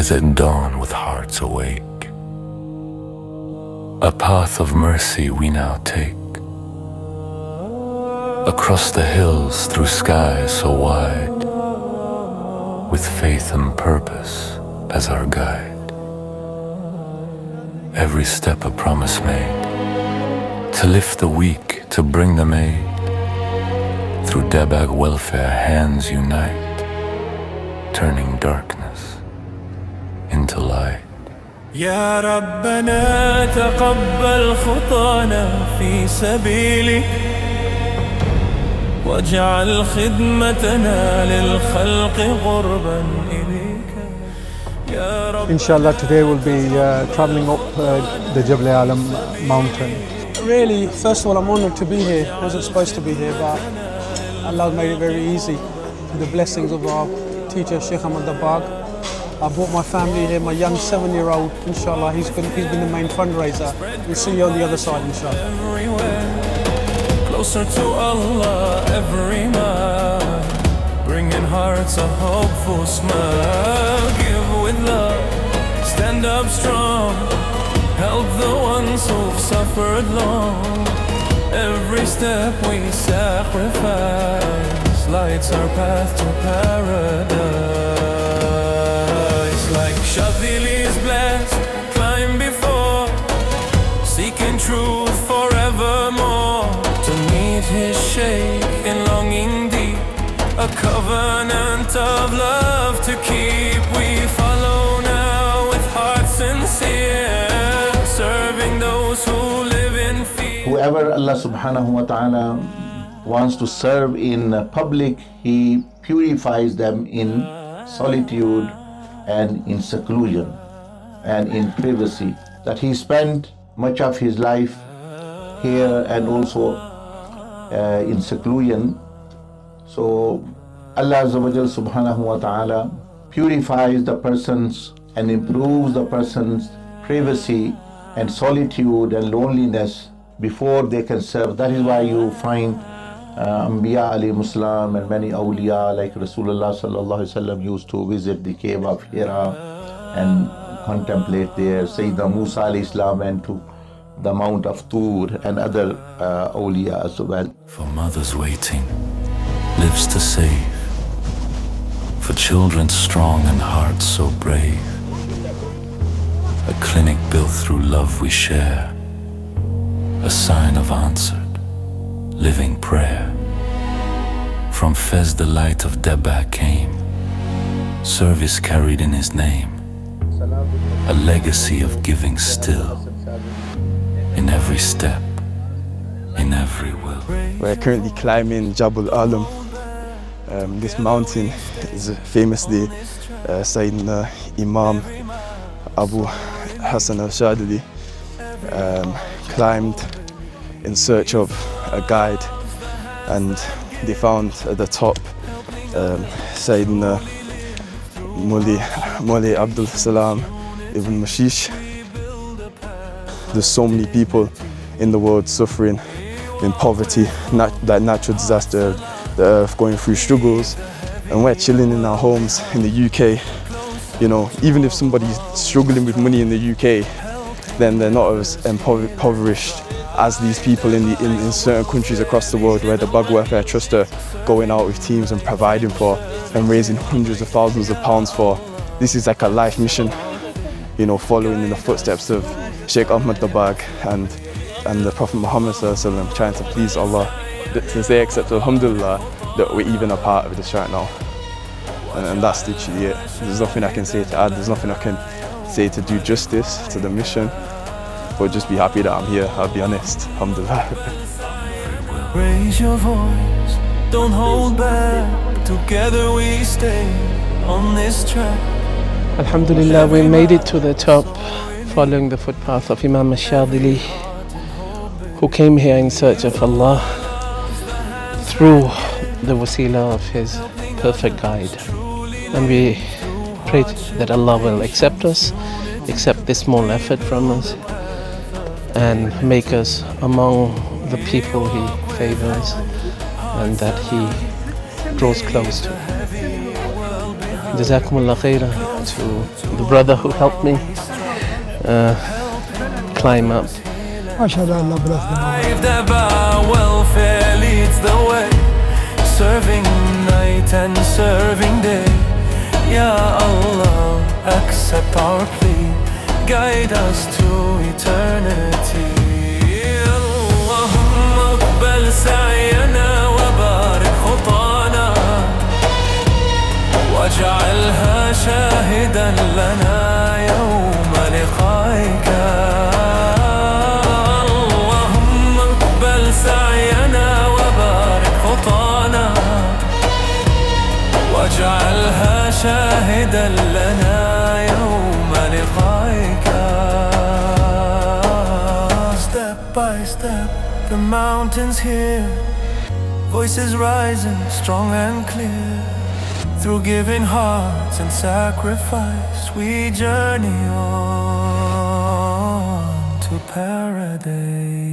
skies at dawn with hearts awake. A path of mercy we now take, across the hills through skies so wide, with faith and purpose as our guide. Every step a promise made, to lift the weak, to bring them aid. Through Dabbagh Welfare hands unite, turning darkness into light. يا ربنا تقبل خطانا في سبيلك واجعل خدمتنا للخلق غربا إليك يا رب. Inshallah, today we'll be traveling up the Jabal al Alam mountain. Really, first of all, I'm honored to be here. I wasn't supposed to be here, but Allah made it very easy. The blessings of our teacher, Shaykh Ahmad Dabbagh. I brought my family here, my young 7-year-old, inshallah, he's been the main fundraiser. We'll see you on the other side, inshallah. Closer to Allah every mile, bringing hearts a hopeful smile. Give with love, stand up strong, help the ones who've suffered long. Every step we sacrifice lights our path to paradise. Like Shazali's blessed, climb before, seeking truth forevermore. To meet his Shaykh in longing deep, a covenant of love to keep. We follow now with hearts sincere, serving those who live in fear. Whoever Allah subhanahu wa ta'ala wants to serve in public, He purifies them in solitude and in seclusion and in privacy. That he spent much of his life here and also in seclusion. So Allah subhanahu wa ta'ala purifies the persons and improves the person's privacy and solitude and loneliness before they can serve. That is why you find Anbiya alayhimu salam and many awliya like Rasulullah sallallahu alaihi wasallam used to visit the cave of Hira and contemplate there. Sayyidina Musa alayhi salam went to the Mount of Tur and other awliya as well. For mothers waiting, lives to save, for children strong and hearts so brave. A clinic built through love we share, a sign of answered living prayer. From Fez the light of Dabbagh came, service carried in his name, a legacy of giving still, in every step, in every will. We're currently climbing Jabal al Alam. This mountain is famously Sayyidina Imam Abul Hassan Ash-Shazali climbed in search of a guide, and they found at the top Sayyidina Mawli Abdul Salaam ibn Masheesh. There's so many people in the world suffering in poverty, that natural disaster, the earth going through struggles, and we're chilling in our homes in the UK. You know, even if somebody's struggling with money in the UK, then they're not as impoverished as these people in certain countries across the world, where the Dabbagh Welfare Trust are going out with teams and providing for and raising hundreds of thousands of pounds for. This is like a life mission, you know, following in the footsteps of Shaykh Ahmad Dabbagh and the Prophet Muhammad ﷺ, trying to please Allah. To say except alhamdulillah that we're even a part of this right now. And that's literally it. There's nothing I can say to add, there's nothing I can say to do justice to the mission. But just be happy that I'm here, I'll be honest, alhamdulillah. Raise your voice, don't hold back, together we stay on this track. Alhamdulillah, we made it to the top, following the footpath of Imam Ash-Shazali, who came here in search of Allah through the wasila of his perfect guide. And we pray that Allah will accept us, accept this small effort from us, and make us among the people He favors and that He draws close to. Jazakumullah khairan. to the brother who helped me climb up. MashaAllah, Allah bless them. Dabbagh Welfare leads the way, serving night and serving day. Ya Allah, accept our plea, guide us to eternity. Allahumma aqbal sa'yana wa barik khutana, waj'alha shahidan lana yawma liqa'ika. Allahumma aqbal sa'yana wa barik khutana, waj'alha shahidan lana yawma liqa'ika. Step by step, the mountains hear voices rising strong and clear. Through giving hearts and sacrifice, we journey on to paradise.